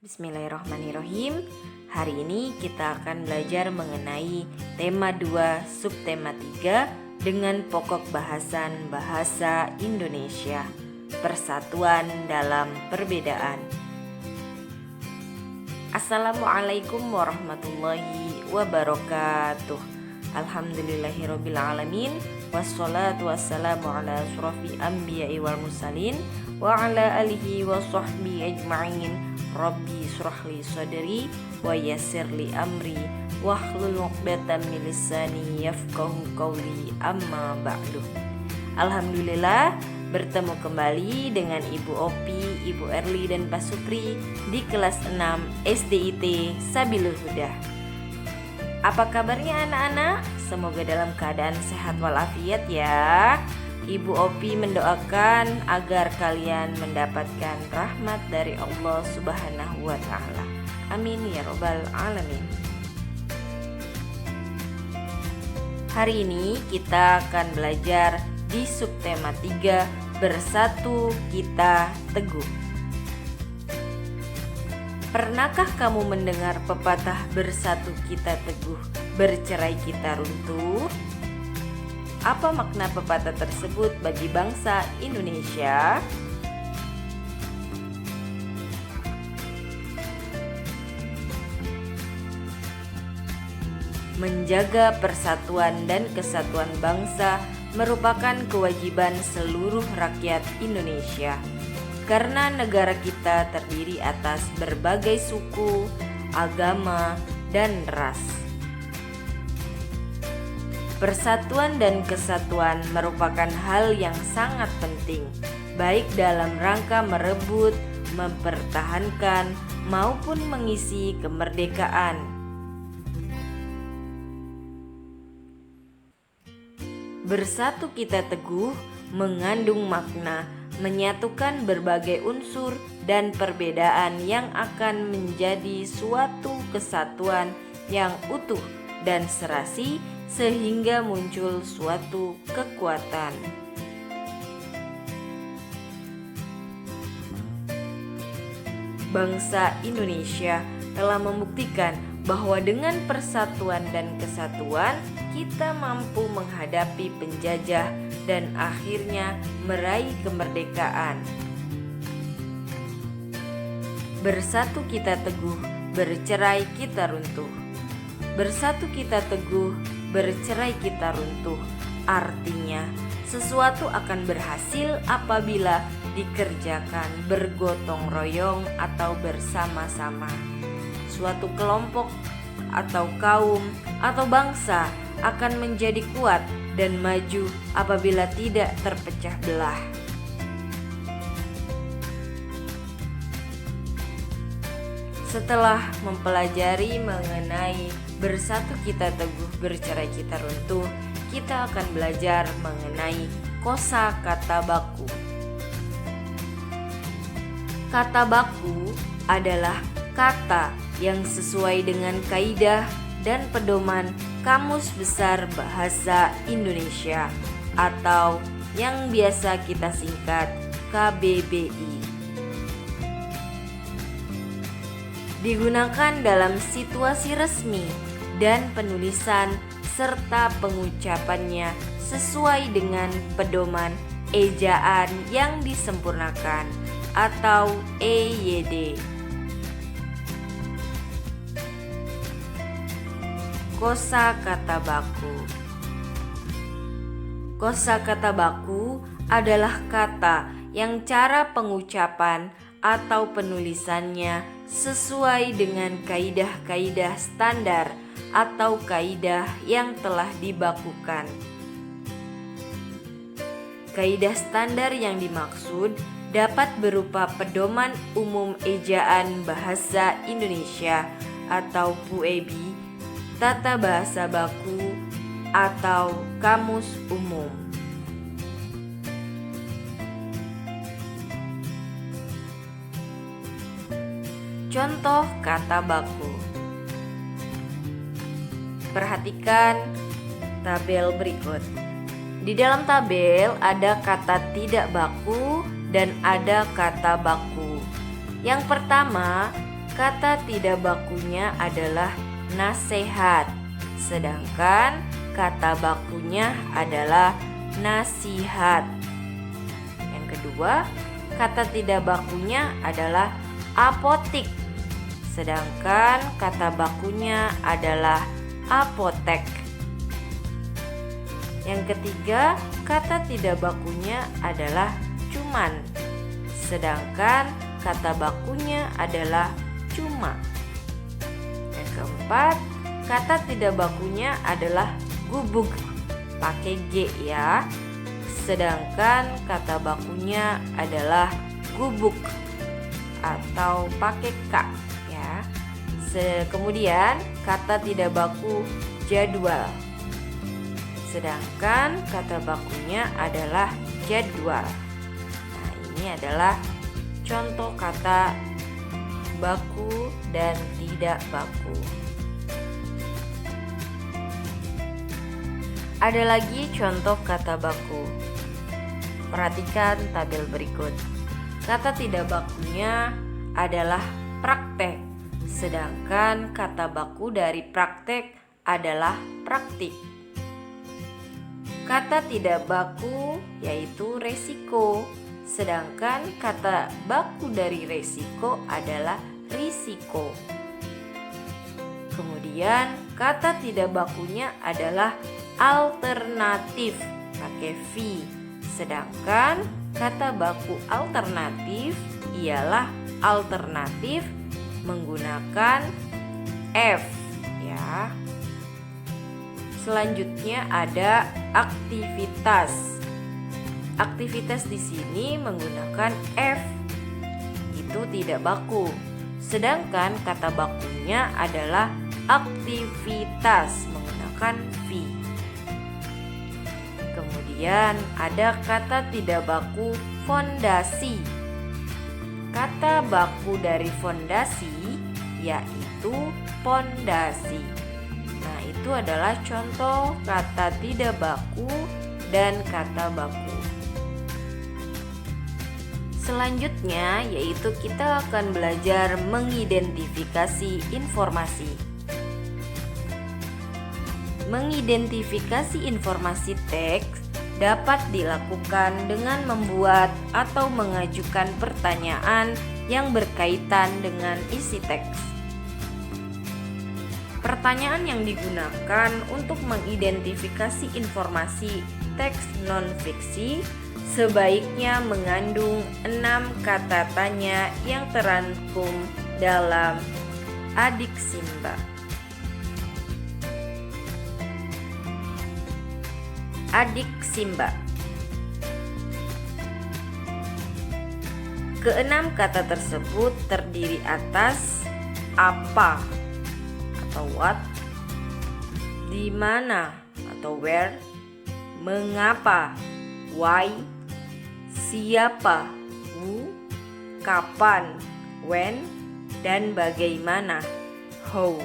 Bismillahirrahmanirrahim. Hari ini kita akan belajar mengenai tema 2, subtema 3 dengan pokok bahasan bahasa Indonesia. Persatuan dalam perbedaan. Assalamualaikum warahmatullahi wabarakatuh. Alhamdulillahirabbil alamin. Wassalatu wassalamu ala asyrafil anbiya'i wal mursalin wa ala alihi wa sahbihi ajma'in. Rabbi shrahli sadri wa yassirli amri wahlul 'uqdatam min lisani yafqahu qawli, amma ba'du. Alhamdulillah bertemu kembali dengan Ibu Opi, Ibu Erli dan Pak Supri di kelas 6 SDIT Sabilul Huda. Apa kabarnya anak-anak? Semoga dalam keadaan sehat walafiat ya. Ibu Opi mendoakan agar kalian mendapatkan rahmat dari Allah Subhanahu wa Ta'ala. Amin ya Rabbal alamin. Hari ini kita akan belajar di subtema 3, bersatu kita teguh. Pernahkah kamu mendengar pepatah bersatu kita teguh, bercerai kita runtuh? Apa makna pepatah tersebut bagi bangsa Indonesia? Menjaga persatuan dan kesatuan bangsa merupakan kewajiban seluruh rakyat Indonesia. Karena negara kita terdiri atas berbagai suku, agama, dan ras. Persatuan dan kesatuan merupakan hal yang sangat penting, baik dalam rangka merebut, mempertahankan, maupun mengisi kemerdekaan. Bersatu kita teguh mengandung makna menyatukan berbagai unsur dan perbedaan yang akan menjadi suatu kesatuan yang utuh dan serasi sehingga muncul suatu kekuatan. Bangsa Indonesia telah membuktikan bahwa dengan persatuan dan kesatuan kita mampu menghadapi penjajah dan akhirnya meraih kemerdekaan. Bersatu kita teguh, bercerai kita runtuh. Bersatu kita teguh, bercerai kita runtuh. Artinya, sesuatu akan berhasil apabila dikerjakan bergotong royong atau bersama-sama. Suatu kelompok atau kaum atau bangsa akan menjadi kuat dan maju apabila tidak terpecah belah. Setelah mempelajari mengenai bersatu kita teguh, bercerai kita runtuh, kita akan belajar mengenai kosakata baku. Kata baku adalah kata yang sesuai dengan kaidah dan pedoman Kamus Besar Bahasa Indonesia atau yang biasa kita singkat KBBI. Digunakan dalam situasi resmi dan penulisan serta pengucapannya sesuai dengan pedoman ejaan yang disempurnakan atau EYD. Kosakata baku. Kosakata baku adalah kata yang cara pengucapan atau penulisannya sesuai dengan kaidah-kaidah standar atau kaidah yang telah dibakukan. Kaidah standar yang dimaksud dapat berupa pedoman umum ejaan bahasa Indonesia atau PUEB, tata bahasa baku, atau kamus umum. Contoh kata baku. Perhatikan tabel berikut. Di dalam tabel ada kata tidak baku dan ada kata baku. Yang pertama, kata tidak bakunya adalah nasihat, sedangkan kata bakunya adalah nasihat. Yang kedua, kata tidak bakunya adalah apotik, sedangkan kata bakunya adalah apotek. Yang ketiga, kata tidak bakunya adalah cuman, sedangkan kata bakunya adalah cuma. Yang keempat, kata tidak bakunya adalah gubuk, pakai G ya, sedangkan kata bakunya adalah gubuk atau pakai K ya. Kemudian kata tidak baku jadwal, sedangkan kata bakunya adalah jadwal. Nah, ini adalah contoh kata baku dan tidak baku. Ada lagi contoh kata baku. Perhatikan tabel berikut. Kata tidak bakunya adalah praktek, sedangkan kata baku dari praktek adalah praktik. Kata tidak baku yaitu resiko, sedangkan kata baku dari resiko adalah risiko. Kemudian kata tidak bakunya adalah alternatif, pakai V, sedangkan kata baku alternatif ialah alternatif menggunakan F ya. Selanjutnya ada aktivitas. Aktivitas di sini menggunakan F, itu tidak baku. Sedangkan kata bakunya adalah aktivitas menggunakan V. Kemudian ada kata tidak baku fondasi. Kata baku dari fondasi yaitu pondasi. Nah, itu adalah contoh kata tidak baku dan kata baku. Selanjutnya yaitu kita akan belajar mengidentifikasi informasi. Mengidentifikasi informasi teks dapat dilakukan dengan membuat atau mengajukan pertanyaan yang berkaitan dengan isi teks. Pertanyaan yang digunakan untuk mengidentifikasi informasi teks non-fiksi sebaiknya mengandung 6 kata tanya yang terangkum dalam adiksimba. Adiksimba. Keenam kata tersebut terdiri atas apa atau what, di mana atau where, mengapa why, siapa who, kapan when, dan bagaimana how.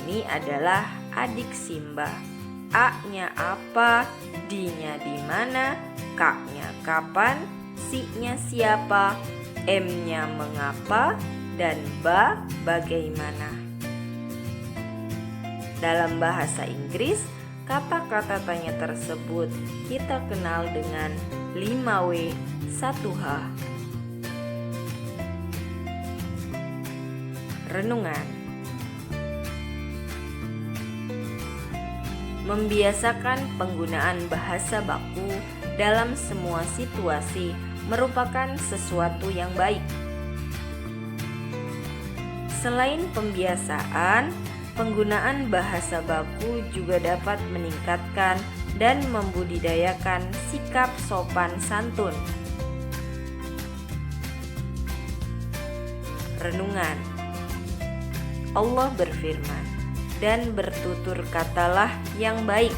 Ini adalah adiksimba. A-nya apa, D-nya di mana, K-nya kapan, Si-nya siapa, M-nya mengapa, dan ba bagaimana. Dalam bahasa Inggris, kata-kata tanya tersebut kita kenal dengan 5W 1H. Renungan. Membiasakan penggunaan bahasa baku dalam semua situasi merupakan sesuatu yang baik. Selain pembiasaan, penggunaan bahasa baku juga dapat meningkatkan dan membudidayakan sikap sopan santun. Renungan. Allah berfirman, dan bertutur katalah yang baik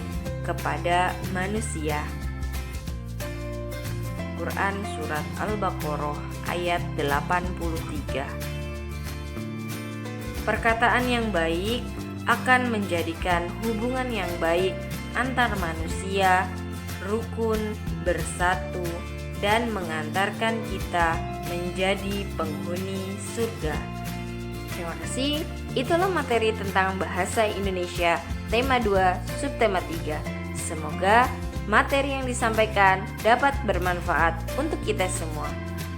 kepada manusia. Quran Surat Al-Baqarah ayat 83. Perkataan yang baik akan menjadikan hubungan yang baik antar manusia rukun, bersatu, dan mengantarkan kita menjadi penghuni surga. Terima kasih. Itulah materi tentang bahasa Indonesia tema 2 subtema 3. Semoga materi yang disampaikan dapat bermanfaat untuk kita semua.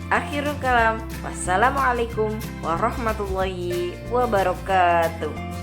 Akhirul kalam, wassalamualaikum warahmatullahi wabarakatuh.